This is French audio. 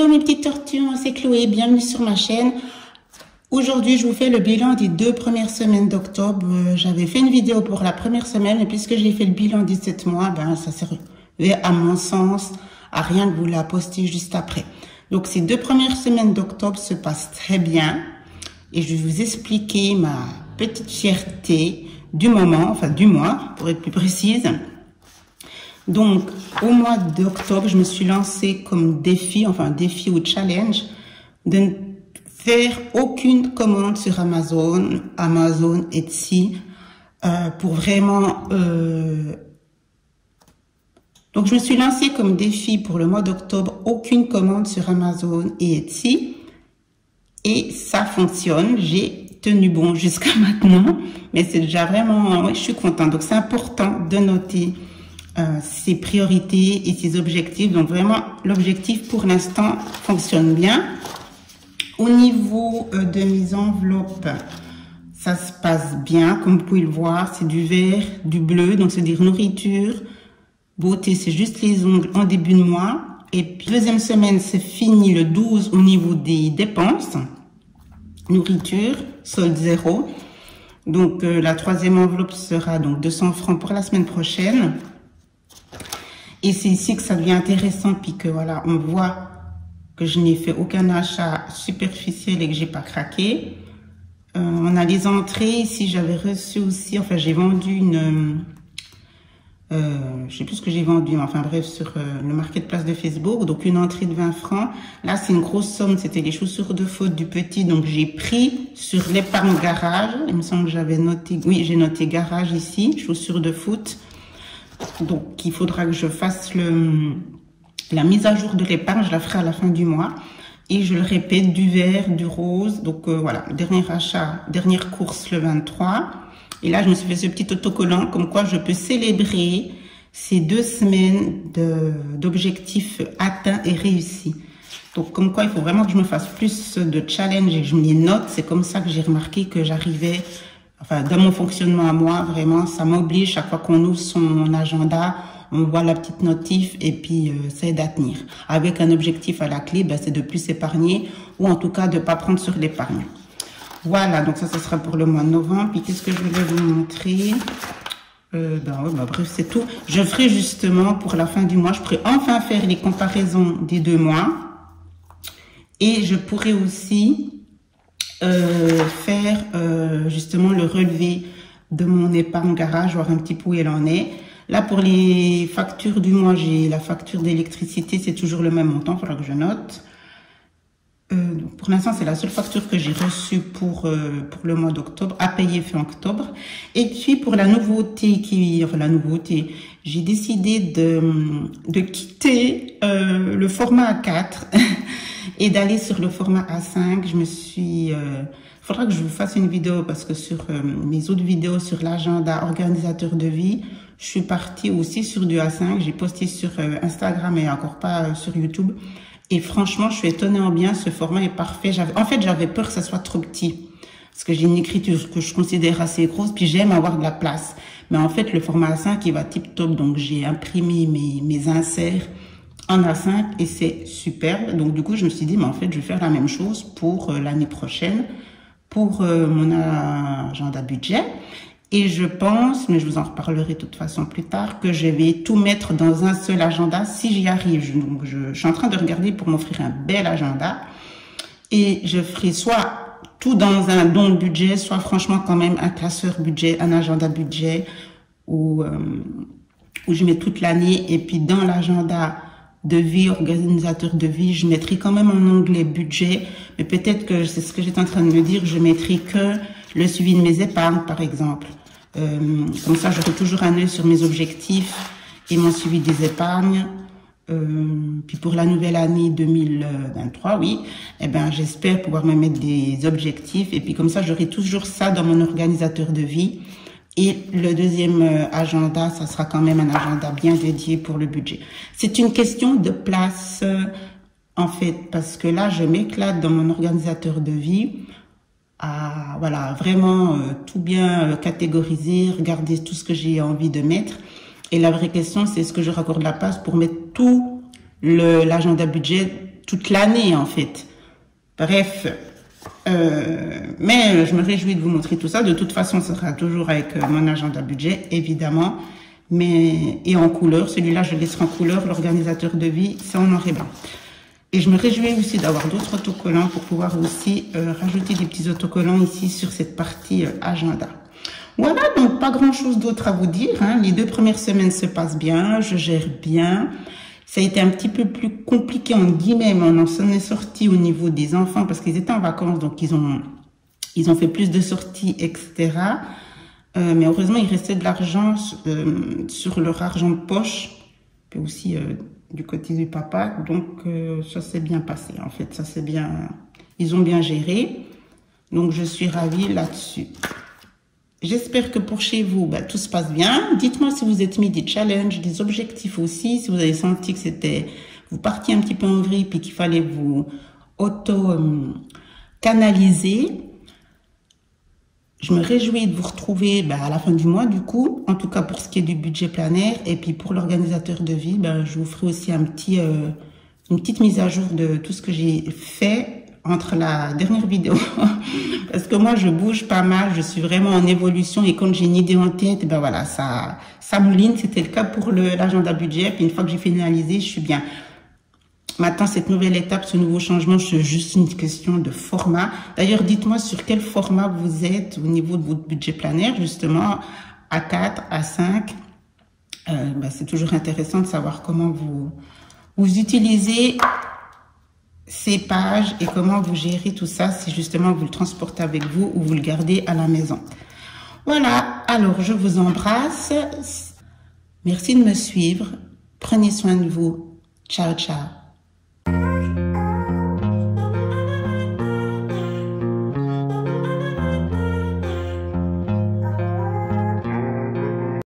mes petites tortues, c'est Chloé, bienvenue sur ma chaîne. Aujourd'hui, je vous fais le bilan des 2 premières semaines d'octobre. J'avais fait une vidéo pour la première semaine et puisque j'ai fait le bilan des 7 mois, ça servait à mon sens à rien de vous la poster juste après. Donc, ces 2 premières semaines d'octobre se passent très bien et je vais vous expliquer ma petite fierté du moment, enfin du mois, pour être plus précise. Donc, au mois d'octobre, je me suis lancée comme défi, enfin défi ou challenge, de ne faire aucune commande sur Amazon, Etsy, pour vraiment... Donc, je me suis lancée comme défi pour le mois d'octobre, aucune commande sur Amazon et Etsy. Et ça fonctionne, j'ai tenu bon jusqu'à maintenant, mais c'est déjà vraiment... Oui, je suis contente. Donc, c'est important de noter ses priorités et ses objectifs. Donc vraiment, l'objectif pour l'instant fonctionne bien. Au niveau de mes enveloppes, ça se passe bien. Comme vous pouvez le voir, c'est du vert, du bleu, donc c'est-à-dire nourriture. Beauté, c'est juste les ongles en début de mois. Et puis, deuxième semaine, c'est fini le 12 au niveau des dépenses. Nourriture, solde 0. Donc, la troisième enveloppe sera donc 200 francs pour la semaine prochaine. Et c'est ici que ça devient intéressant, puis que voilà, on voit que je n'ai fait aucun achat superficiel et que j'ai pas craqué. On a les entrées. Ici, j'avais reçu aussi, enfin, j'ai vendu une... je sais plus ce que j'ai vendu, mais enfin bref, sur le marketplace de Facebook. Donc, une entrée de 20 francs. Là, c'est une grosse somme. C'était les chaussures de foot du petit. Donc, j'ai pris sur l'épargne garage. Il me semble que j'avais noté... Oui, j'ai noté garage ici, chaussures de foot. Donc, il faudra que je fasse la mise à jour de l'épargne. Je la ferai à la fin du mois. Et je le répète, du vert, du rose. Donc, voilà, dernier achat, dernière course le 23. Et là, je me suis fait ce petit autocollant comme quoi je peux célébrer ces 2 semaines d'objectifs atteints et réussis. Donc, comme quoi il faut vraiment que je me fasse plus de challenge et que je me les note. C'est comme ça que j'ai remarqué que j'arrivais... Enfin, dans mon fonctionnement à moi, vraiment, ça m'oblige. Chaque fois qu'on ouvre son agenda, on voit la petite notif et puis ça aide à tenir. Avec un objectif à la clé, c'est de plus épargner ou en tout cas de ne pas prendre sur l'épargne. Voilà, donc ça, ce sera pour le mois de novembre. Puis qu'est-ce que je voulais vous montrer? Bref, c'est tout. Je ferai justement pour la fin du mois, je pourrai enfin faire les comparaisons des 2 mois. Et je pourrai aussi... faire justement le relevé de mon épargne garage, voir un petit peu où elle en est. Là, pour les factures du mois, j'ai la facture d'électricité, c'est toujours le même montant, il faudra que je note. Pour l'instant, c'est la seule facture que j'ai reçue pour le mois d'octobre, à payer fin octobre. Et puis, pour la nouveauté, j'ai décidé de quitter le format A4 et d'aller sur le format A5. Je me suis... faudra que je vous fasse une vidéo parce que sur mes autres vidéos sur l'agenda organisateur de vie, je suis partie aussi sur du A5. J'ai posté sur Instagram et encore pas sur YouTube. Et franchement, je suis étonnée en bien. Ce format est parfait. En fait, j'avais peur que ça soit trop petit. Parce que j'ai une écriture que je considère assez grosse. Puis j'aime avoir de la place. Mais en fait, le format A5, il va tip top. Donc, j'ai imprimé mes inserts en A5 et c'est superbe. Donc, du coup, je me suis dit, mais en fait, je vais faire la même chose pour l'année prochaine. Pour mon agenda budget. Et je pense, mais je vous en reparlerai de toute façon plus tard, que je vais tout mettre dans un seul agenda si j'y arrive. Donc, je suis en train de regarder pour m'offrir un bel agenda. Et je ferai soit tout dans un don de budget, soit franchement quand même un classeur budget, un agenda budget, où je mets toute l'année. Et puis dans l'agenda de vie, organisateur de vie, je mettrai quand même un onglet budget. Mais peut-être que c'est ce que j'étais en train de me dire, je mettrai que le suivi de mes épargnes, par exemple. Comme ça, j'aurai toujours un œil sur mes objectifs et mon suivi des épargnes. Puis pour la nouvelle année 2023, oui, j'espère pouvoir me mettre des objectifs. Et puis comme ça, j'aurai toujours ça dans mon organisateur de vie. Et le deuxième agenda, ça sera quand même un agenda bien dédié pour le budget. C'est une question de place, en fait, parce que là, je m'éclate dans mon organisateur de vie. Voilà, vraiment tout bien catégoriser, regarder tout ce que j'ai envie de mettre. Et la vraie question, c'est est-ce que je raccorde la place pour mettre tout l'agenda budget toute l'année en fait. Bref, mais je me réjouis de vous montrer tout ça. De toute façon, ce sera toujours avec mon agenda budget, évidemment, mais et en couleur. Celui-là, je le laisserai en couleur. L'organisateur de vie, c'est en noir et blanc. Et je me réjouis aussi d'avoir d'autres autocollants pour pouvoir aussi rajouter des petits autocollants ici sur cette partie agenda. Voilà, donc pas grand-chose d'autre à vous dire. Hein. Les 2 premières semaines se passent bien, je gère bien. Ça a été un petit peu plus compliqué en guillemets, mais on s'en est sorti au niveau des enfants parce qu'ils étaient en vacances, donc ils ont fait plus de sorties, etc. Mais heureusement, il restait de l'argent sur leur argent de poche, puis aussi du côté du papa, donc ça s'est bien passé. En fait, ça s'est bien, ils ont bien géré, donc je suis ravie là-dessus. J'espère que pour chez vous, tout se passe bien. Dites-moi si vous êtes mis des challenges, des objectifs aussi, si vous avez senti que vous partiez un petit peu en vrille et qu'il fallait vous auto-canaliser. Je me réjouis de vous retrouver à la fin du mois, du coup, en tout cas pour ce qui est du budget planaire. Et puis pour l'organisateur de vie, je vous ferai aussi une petite mise à jour de tout ce que j'ai fait entre la dernière vidéo. Parce que moi, je bouge pas mal, je suis vraiment en évolution. Et quand j'ai une idée en tête, voilà, ça mouline. C'était le cas pour l'agenda budget. Puis une fois que j'ai finalisé, je suis bien. Maintenant, cette nouvelle étape, ce nouveau changement, c'est juste une question de format. D'ailleurs, dites-moi sur quel format vous êtes au niveau de votre budget planaire, justement, A4, A5. C'est toujours intéressant de savoir comment vous utilisez ces pages et comment vous gérez tout ça, si justement vous le transportez avec vous ou vous le gardez à la maison. Voilà, alors je vous embrasse. Merci de me suivre. Prenez soin de vous. Ciao, ciao.